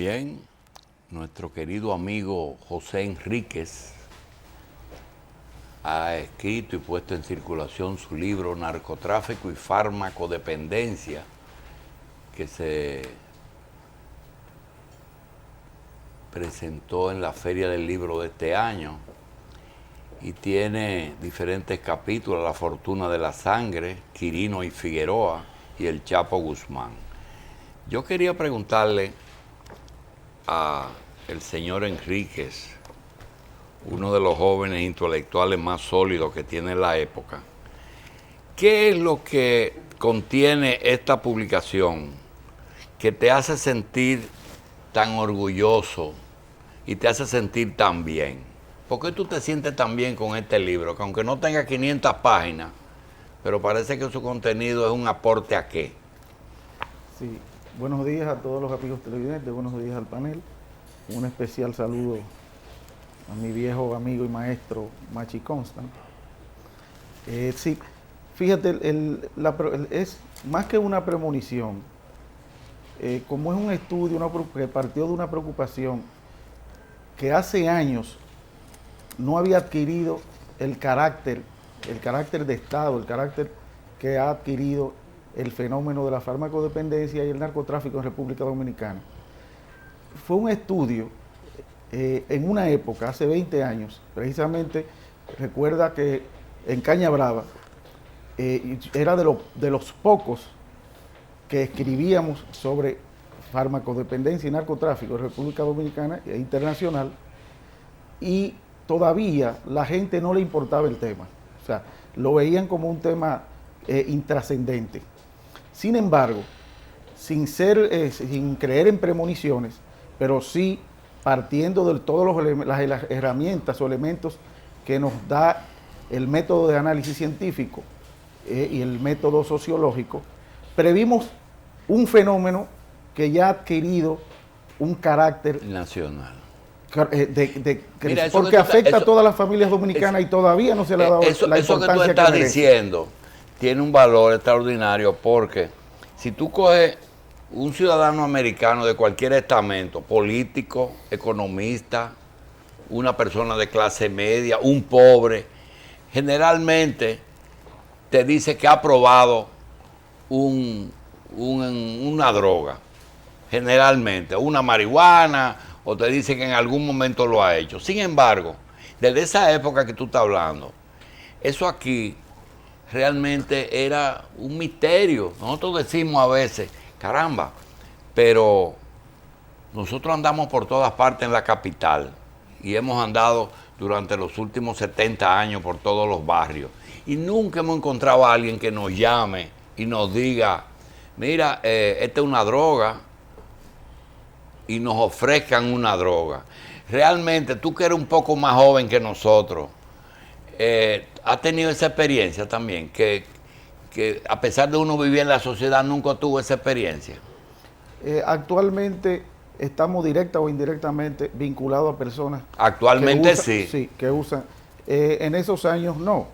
Bien, nuestro querido amigo José Enríquez ha escrito y puesto en circulación su libro Narcotráfico y Farmacodependencia, que se presentó en la Feria del Libro de este año y tiene diferentes capítulos: La fortuna de la sangre, Quirino y Figueroa y El Chapo Guzmán. Yo quería preguntarle a el señor Enríquez, uno de los jóvenes intelectuales más sólidos que tiene la época, ¿qué es lo que contiene esta publicación que te hace sentir tan orgulloso y te hace sentir tan bien? ¿Por qué tú te sientes tan bien con este libro, que aunque no tenga 500 páginas, pero parece que su contenido es un aporte a qué? Sí, buenos días a todos los amigos televidentes, buenos días al panel. Un especial saludo a mi viejo amigo y maestro Machi Constant. Sí, fíjate, es más que una premonición, como es un estudio que partió de una preocupación que hace años no había adquirido el carácter de Estado, el carácter que ha adquirido el fenómeno de la farmacodependencia y el narcotráfico en República Dominicana. Fue un estudio en una época, hace 20 años, precisamente. Recuerda que en Caña Brava era de los pocos que escribíamos sobre farmacodependencia y narcotráfico en República Dominicana e internacional, y todavía la gente no le importaba el tema, o sea, lo veían como un tema intrascendente. Sin embargo, sin creer en premoniciones, pero sí partiendo de todas las herramientas o elementos que nos da el método de análisis científico y el método sociológico, previmos un fenómeno que ya ha adquirido un carácter nacional. Mira, porque afecta a todas las familias dominicanas y todavía no se le ha dado la importancia que tú estás diciendo tiene un valor extraordinario, porque si tú coges un ciudadano americano de cualquier estamento, político, economista, una persona de clase media, un pobre, generalmente te dice que ha probado una droga, generalmente, una marihuana, o te dice que en algún momento lo ha hecho. Sin embargo, desde esa época que tú estás hablando, eso aquí realmente era un misterio. Nosotros decimos a veces, caramba, pero nosotros andamos por todas partes en la capital y hemos andado durante los últimos 70 años por todos los barrios y nunca hemos encontrado a alguien que nos llame y nos diga, mira, esta es una droga, y nos ofrezcan una droga. Realmente, tú que eres un poco más joven que nosotros, ¿has tenido esa experiencia también? Que a pesar de uno vivir en la sociedad, nunca tuvo esa experiencia. Actualmente estamos directa o indirectamente vinculados a personas. Actualmente que usan, sí, que usan. En esos años no,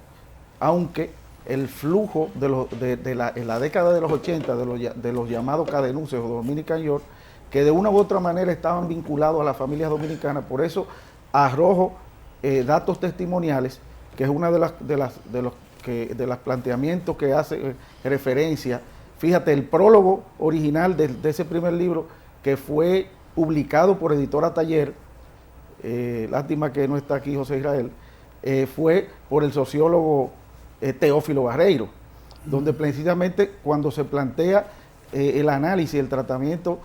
aunque el flujo en la década de los 80 de los llamados cadenuncios o Dominican York, que de una u otra manera estaban vinculados a las familias dominicanas. Por eso arrojo datos testimoniales, que es una de los planteamientos que hace referencia. Fíjate, el prólogo original de ese primer libro, que fue publicado por Editora Taller, lástima que no está aquí José Israel, fue por el sociólogo Teófilo Barreiro, donde precisamente cuando se plantea el análisis, el tratamiento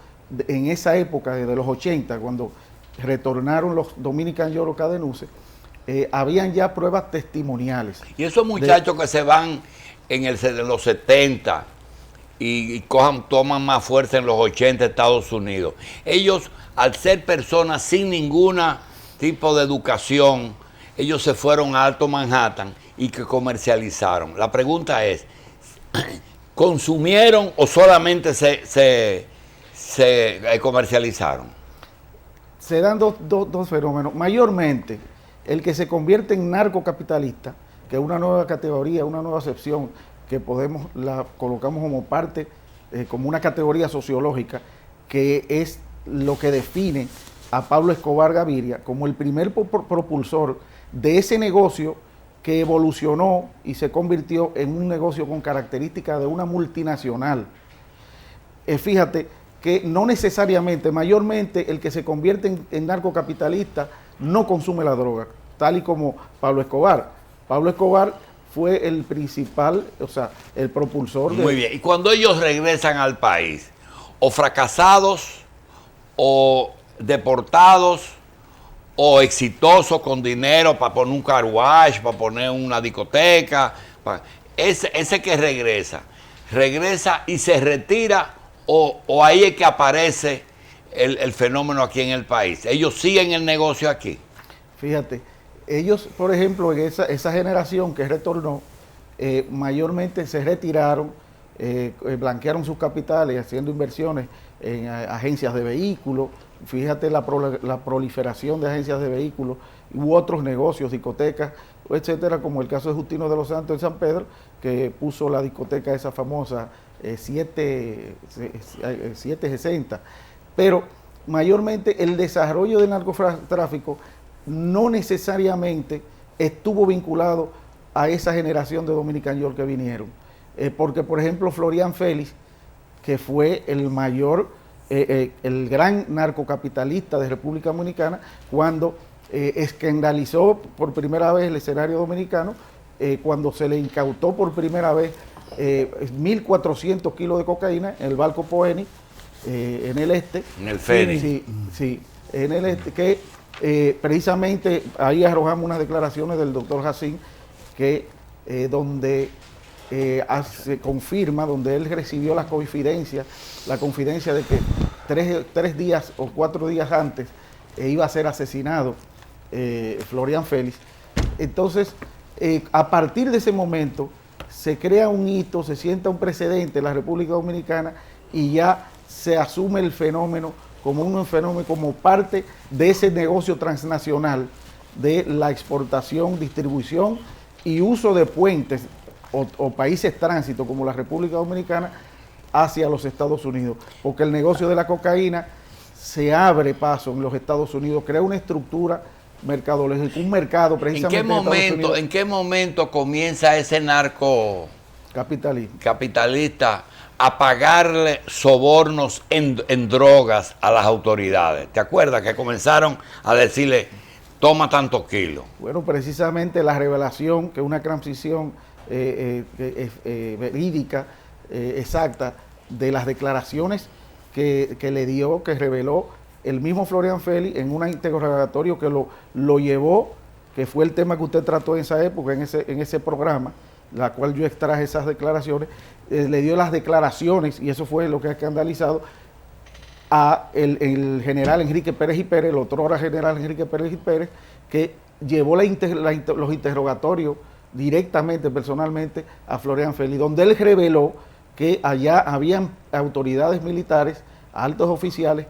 en esa época, desde los 80, cuando retornaron los Dominican York Cadenuces, habían ya pruebas testimoniales. Y esos muchachos que se van en los 70 y toman más fuerza en los 80 Estados Unidos, ellos, al ser personas sin ningún tipo de educación, ellos se fueron a Alto Manhattan y que comercializaron. La pregunta es, ¿consumieron o solamente se comercializaron? Se dan dos fenómenos. Mayormente, el que se convierte en narcocapitalista, que es una nueva categoría, una nueva acepción que la colocamos como parte, como una categoría sociológica, que es lo que define a Pablo Escobar Gaviria como el primer propulsor de ese negocio que evolucionó y se convirtió en un negocio con características de una multinacional. Fíjate que no necesariamente, mayormente el que se convierte en narcocapitalista no consume la droga, tal y como Pablo Escobar. Pablo Escobar fue el principal, o sea, el propulsor de... Muy bien, y cuando ellos regresan al país, o fracasados, o deportados, o exitosos con dinero para poner un car wash, para poner una discoteca, ese que regresa y se retira, o ahí es que aparece el fenómeno aquí en el país. Ellos siguen el negocio aquí. Fíjate, ellos, por ejemplo, en esa generación que retornó, mayormente se retiraron, blanquearon sus capitales haciendo inversiones en agencias de vehículos. Fíjate la proliferación de agencias de vehículos u otros negocios, discotecas, etcétera, como el caso de Justino de los Santos en San Pedro, que puso la discoteca esa famosa 760. Pero mayormente el desarrollo del narcotráfico no necesariamente estuvo vinculado a esa generación de Dominican York que vinieron. Porque, por ejemplo, Florian Félix, que fue el mayor, el gran narcocapitalista de República Dominicana, cuando escandalizó por primera vez el escenario dominicano, cuando se le incautó por primera vez 1.400 kilos de cocaína en el barco Poeni, en el este. En el ferry. Sí, en el este, que precisamente ahí arrojamos unas declaraciones del doctor Jacín, que donde se confirma, donde él recibió la confidencia de que 3 días o 4 días antes iba a ser asesinado Florian Félix. Entonces, a partir de ese momento, se crea un hito, se sienta un precedente en la República Dominicana y ya se asume el fenómeno como un fenómeno, como parte de ese negocio transnacional de la exportación, distribución y uso de puentes o países tránsito como la República Dominicana hacia los Estados Unidos, porque el negocio de la cocaína se abre paso en los Estados Unidos, crea una estructura mercadológica, un mercado precisamente. ¿En qué momento comienza ese narco capitalista a pagarle sobornos en drogas a las autoridades? ¿Te acuerdas que comenzaron a decirle, toma tantos kilos? Bueno, precisamente la revelación, que es una transición verídica, exacta, de las declaraciones que le dio, que reveló el mismo Florian Félix en un interrogatorio que lo llevó, que fue el tema que usted trató en esa época, en ese programa, la cual yo extraje esas declaraciones, le dio las declaraciones, y eso fue lo que ha escandalizado a el general Enrique Pérez y Pérez, el otrora general Enrique Pérez y Pérez, que llevó los interrogatorios directamente, personalmente, a Florian Félix, donde él reveló que allá habían autoridades militares, altos oficiales,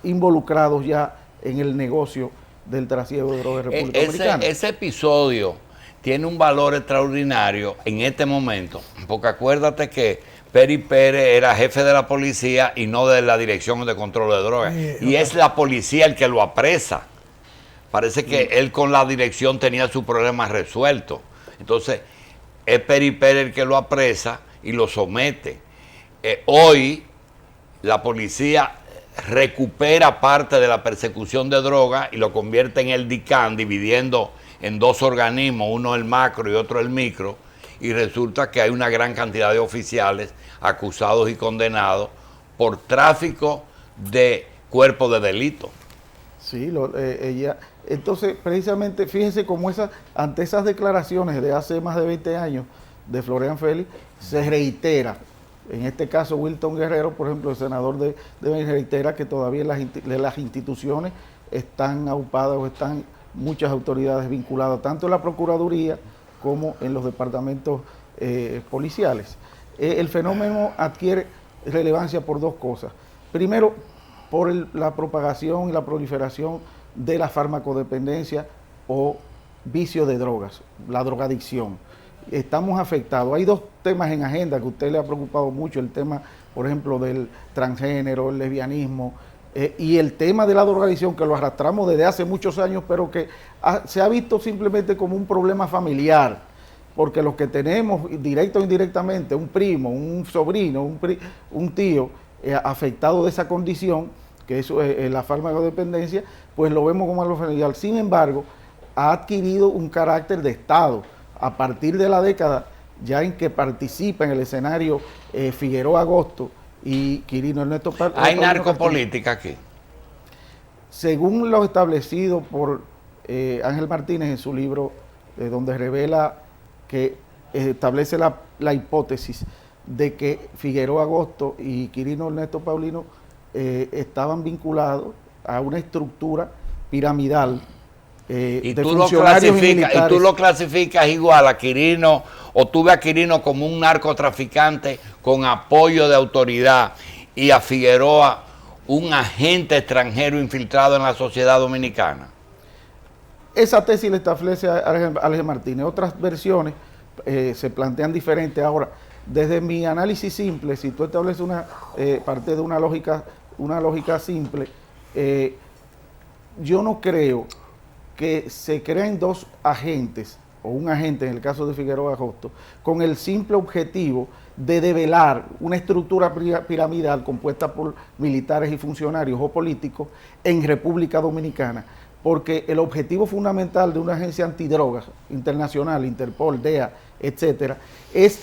involucrados ya en el negocio del trasiego de drogas de República Dominicana. Ese episodio tiene un valor extraordinario en este momento, porque acuérdate que Peri Pérez era jefe de la policía y no de la Dirección de Control de Drogas, y es la policía el que lo apresa. Parece que él con la dirección tenía su problema resuelto. Entonces, es Peri Pérez el que lo apresa y lo somete. Hoy, la policía recupera parte de la persecución de drogas y lo convierte en el DICAN, dividiendo en 2 organismos, uno el macro y otro el micro, y resulta que hay una gran cantidad de oficiales acusados y condenados por tráfico de cuerpos de delito. Sí, entonces precisamente fíjense cómo ante esas declaraciones de hace más de 20 años de Florian Félix, se reitera. En este caso, Wilton Guerrero, por ejemplo, el senador de reitera que todavía las instituciones están aupadas o están muchas autoridades vinculadas, tanto en la Procuraduría como en los departamentos policiales. El fenómeno adquiere relevancia por 2 cosas. Primero, por la propagación y la proliferación de la farmacodependencia o vicio de drogas, la drogadicción. estamos afectados. Hay dos temas en agenda que a usted le ha preocupado mucho, el tema, por ejemplo, del transgénero, el lesbianismo, y el tema de la drogadicción, que lo arrastramos desde hace muchos años, pero que se ha visto simplemente como un problema familiar, porque los que tenemos, directo o indirectamente, un primo, un sobrino, un tío afectado de esa condición, que es la farmacodependencia, pues lo vemos como algo familiar. Sin embargo, ha adquirido un carácter de Estado a partir de la década ya en que participa en el escenario Figueroa Agosto y Quirino Ernesto Paulino. ¿Hay narcopolítica aquí? Según lo establecido por Ángel Martínez en su libro, donde revela que establece la hipótesis de que Figueroa Agosto y Quirino Ernesto Paulino estaban vinculados a una estructura piramidal ¿Y de tú funcionarios y tú lo clasificas igual a Quirino, o tú ves a Quirino como un narcotraficante con apoyo de autoridad y a Figueroa un agente extranjero infiltrado en la sociedad dominicana? Esa tesis la establece Ángel Martínez. Otras versiones se plantean diferentes. Ahora, desde mi análisis simple, si tú estableces una parte de una lógica simple, yo no creo que se creen dos agentes, o un agente en el caso de Figueroa Agosto, con el simple objetivo de develar una estructura piramidal compuesta por militares y funcionarios o políticos en República Dominicana, porque el objetivo fundamental de una agencia antidrogas internacional, Interpol, DEA, etcétera, es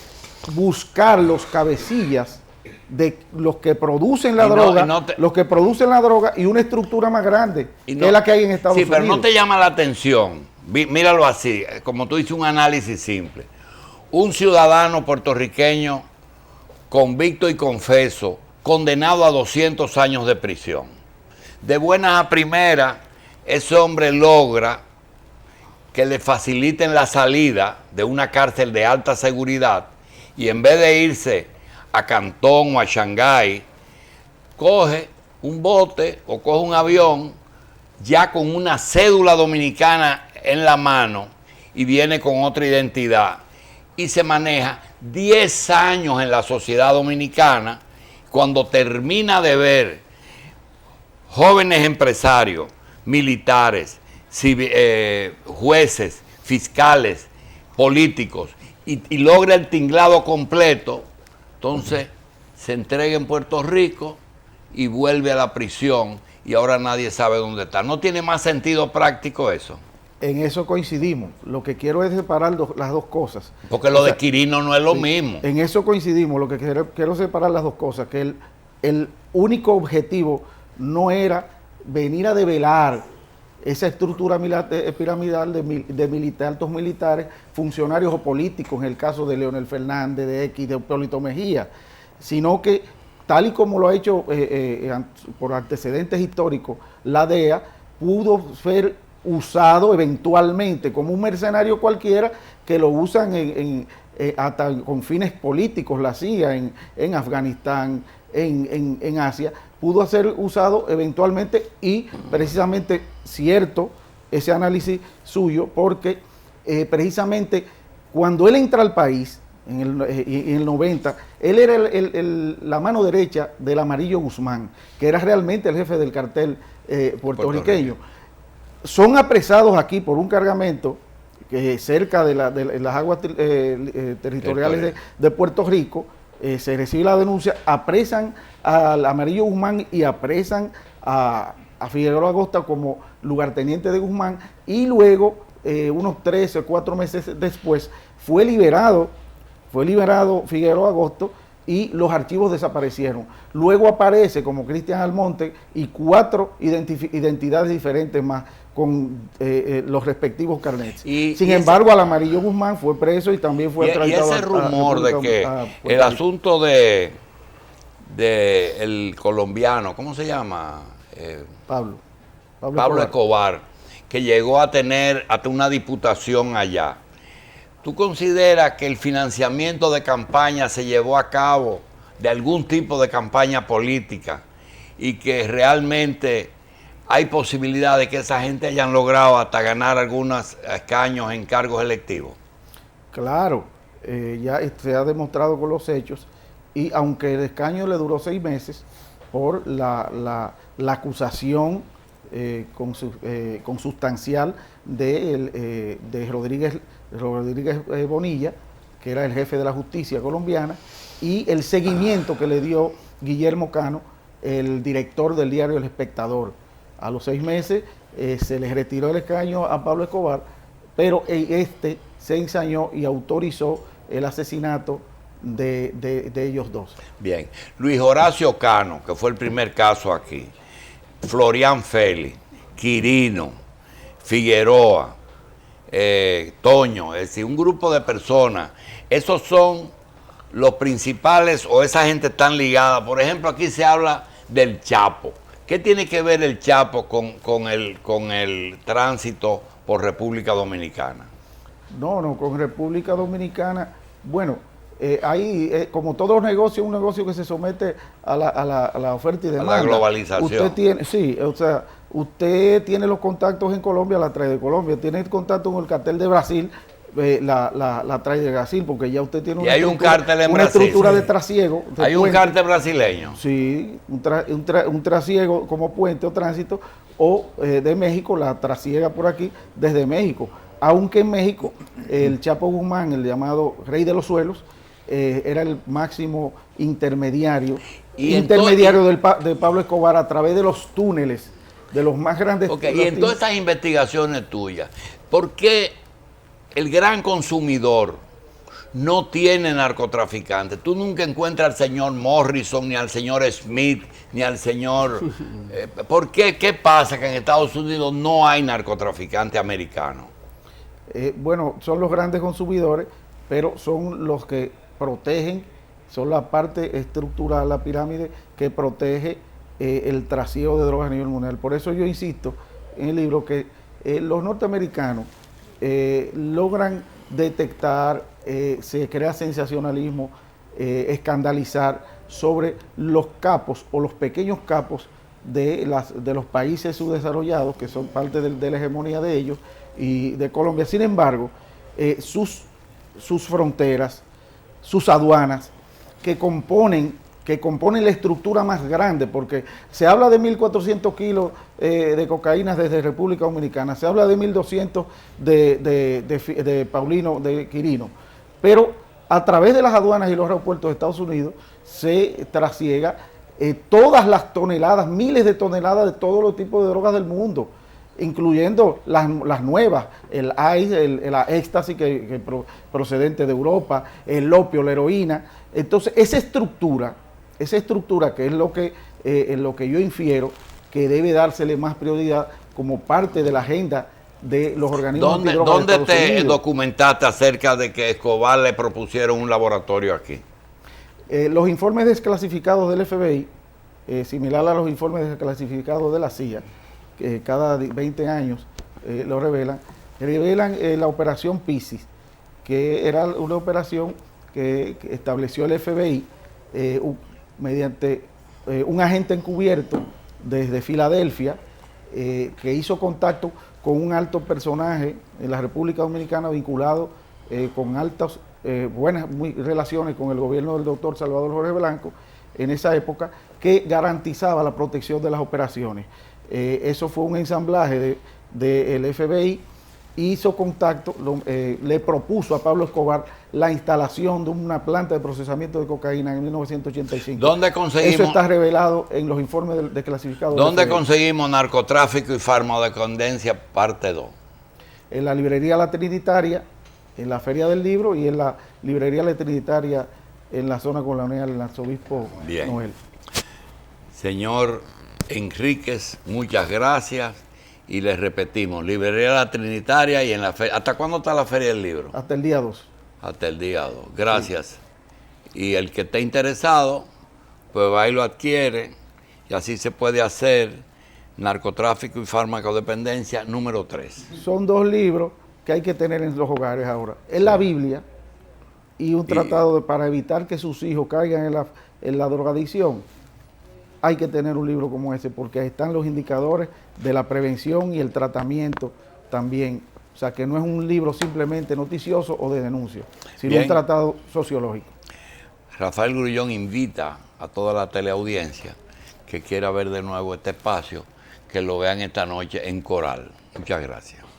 buscar los cabecillas de los que producen la droga, los que producen la droga y una estructura más grande, que es la que hay en Estados Unidos. Sí, pero no te llama la atención, míralo así, como tú dices, un análisis simple. Un ciudadano puertorriqueño convicto y confeso, condenado a 200 años de prisión. De buenas a primeras, ese hombre logra que le faciliten la salida de una cárcel de alta seguridad y en vez de irse a Cantón o a Shanghái, coge un bote o coge un avión ya con una cédula dominicana en la mano y viene con otra identidad y se maneja 10 años en la sociedad dominicana. Cuando termina de ver jóvenes empresarios, militares, jueces, fiscales, políticos y logra el tinglado completo, entonces se entrega en Puerto Rico y vuelve a la prisión y ahora nadie sabe dónde está. ¿No tiene más sentido práctico eso? En eso coincidimos. Lo que quiero es separar las dos cosas. Porque lo de Quirino no es lo mismo. En eso coincidimos. Lo que quiero separar las dos cosas, que el único objetivo no era venir a develar esa estructura piramidal de altos militares, funcionarios o políticos, en el caso de Leonel Fernández, de X, de Hipólito Mejía, sino que, tal y como lo ha hecho por antecedentes históricos, la DEA pudo ser usado eventualmente como un mercenario cualquiera, que lo usan hasta con fines políticos, la CIA en Afganistán, en Asia, pudo ser usado eventualmente, y precisamente cierto ese análisis suyo, porque precisamente cuando él entra al país en el 90, él era la mano derecha del Amarillo Guzmán, que era realmente el jefe del cartel puertorriqueño. Son apresados aquí por un cargamento que cerca de las aguas territoriales de Puerto Rico. Se recibe la denuncia, apresan al Amarillo Guzmán y apresan a Figueroa Agosto como lugarteniente de Guzmán, y luego, unos 13 o 4 meses después, fue liberado Figueroa Agosto y los archivos desaparecieron. Luego aparece como Cristian Almonte y 4 identidades diferentes más con los respectivos carnets. Sin embargo, al Amarillo Guzmán fue preso y también fue traído. Y ese rumor de que el asunto de el colombiano, ¿cómo se llama? Pablo Escobar, que llegó a tener hasta una diputación allá. ¿Tú consideras que el financiamiento de campaña se llevó a cabo de algún tipo de campaña política y que realmente hay posibilidad de que esa gente hayan logrado hasta ganar algunos escaños en cargos electivos? Claro, ya se ha demostrado con los hechos, y aunque el escaño le duró 6 meses por la acusación consustancial de Rodríguez Bonilla, que era el jefe de la justicia colombiana, y el seguimiento que le dio Guillermo Cano, el director del diario El Espectador. A los 6 meses se le retiró el escaño a Pablo Escobar, pero este se ensañó y autorizó el asesinato de ellos dos. Bien, Luis Horacio Cano, que fue el primer caso aquí, Florian Félix, Quirino, Figueroa, Toño, es decir, un grupo de personas, esos son los principales, o esa gente están ligada. Por ejemplo, aquí se habla del Chapo. ¿Qué tiene que ver el Chapo con el tránsito por República Dominicana? No, con República Dominicana, bueno, hay, como todo negocio, un negocio que se somete a la oferta y demanda. A la globalización. Usted tiene, sí, o sea, usted tiene los contactos en Colombia, la trae de Colombia, tiene el contacto con el cartel de Brasil, la trae de Brasil, porque ya usted tiene una, hay un cártel en una Brasil, estructura sí, de trasiego. Hay un cártel brasileño. Sí, un trasiego como puente o tránsito, o de México, la trasiega por aquí desde México. Aunque en México el Chapo Guzmán, el llamado Rey de los Suelos, era el máximo intermediario de Pablo Escobar a través de los túneles, de los más grandes. Okay, y en todas estas investigaciones tuyas, ¿por qué el gran consumidor no tiene narcotraficantes? Tú nunca encuentras al señor Morrison, ni al señor Smith, ni al señor... ¿Por qué? ¿Qué pasa que en Estados Unidos no hay narcotraficantes americanos? Bueno, son los grandes consumidores, pero son los que protegen, son la parte estructural, la pirámide que protege el trasiego de drogas a nivel mundial. Por eso yo insisto en el libro que los norteamericanos logran detectar, se crea sensacionalismo, escandalizar sobre los capos o los pequeños capos de los países subdesarrollados, que son parte de la hegemonía de ellos y de Colombia. Sin embargo, sus fronteras, sus aduanas, que componen la estructura más grande, porque se habla de 1.400 kilos de cocaína desde República Dominicana, se habla de 1.200 de Paulino, de Quirino, pero a través de las aduanas y los aeropuertos de Estados Unidos se trasiega todas las toneladas, miles de toneladas de todos los tipos de drogas del mundo, incluyendo las nuevas, el ice, la éxtasis que procedente de Europa, el opio, la heroína. Entonces, esa estructura que es lo que yo infiero que debe dársele más prioridad como parte de la agenda de los organismos antidrogas de ¿Dónde Estados te Unidos. documentaste acerca de que Escobar le propusieron un laboratorio aquí? Los informes desclasificados del FBI, similar a los informes desclasificados de la CIA, que cada 20 años lo revelan la operación Piscis, que era una operación que estableció el FBI mediante un agente encubierto desde Filadelfia, que hizo contacto con un alto personaje en la República Dominicana vinculado con altas, buenas relaciones con el gobierno del doctor Salvador Jorge Blanco en esa época, que garantizaba la protección de las operaciones. Eso fue un ensamblaje del FBI, hizo contacto, le propuso a Pablo Escobar la instalación de una planta de procesamiento de cocaína en 1985. ¿Dónde conseguimos? Eso está revelado en los informes desclasificados. ¿Dónde conseguimos Narcotráfico y Farmacodependencia parte 2? En la librería La Trinitaria, en la Feria del Libro, y en la librería La Trinitaria en la zona colonial, en el arzobispo Noel. Señor Enríquez, muchas gracias. Y les repetimos, librería La Trinitaria y en la feria. ¿Hasta cuándo está la Feria del Libro? Hasta el día 2. Hasta el día 2. Gracias. Sí. Y el que esté interesado, pues va y lo adquiere. Y así se puede hacer Narcotráfico y Farmacodependencia número 3. Son 2 libros que hay que tener en los hogares ahora. Es la Biblia y un tratado para evitar que sus hijos caigan en la drogadicción. Hay que tener un libro como ese, porque ahí están los indicadores de la prevención y el tratamiento también O sea, que no es un libro simplemente noticioso o de denuncia, sino Bien. un tratado sociológico. Rafael Grullón invita a toda la teleaudiencia que quiera ver de nuevo este espacio, que lo vean esta noche en Coral. Muchas gracias.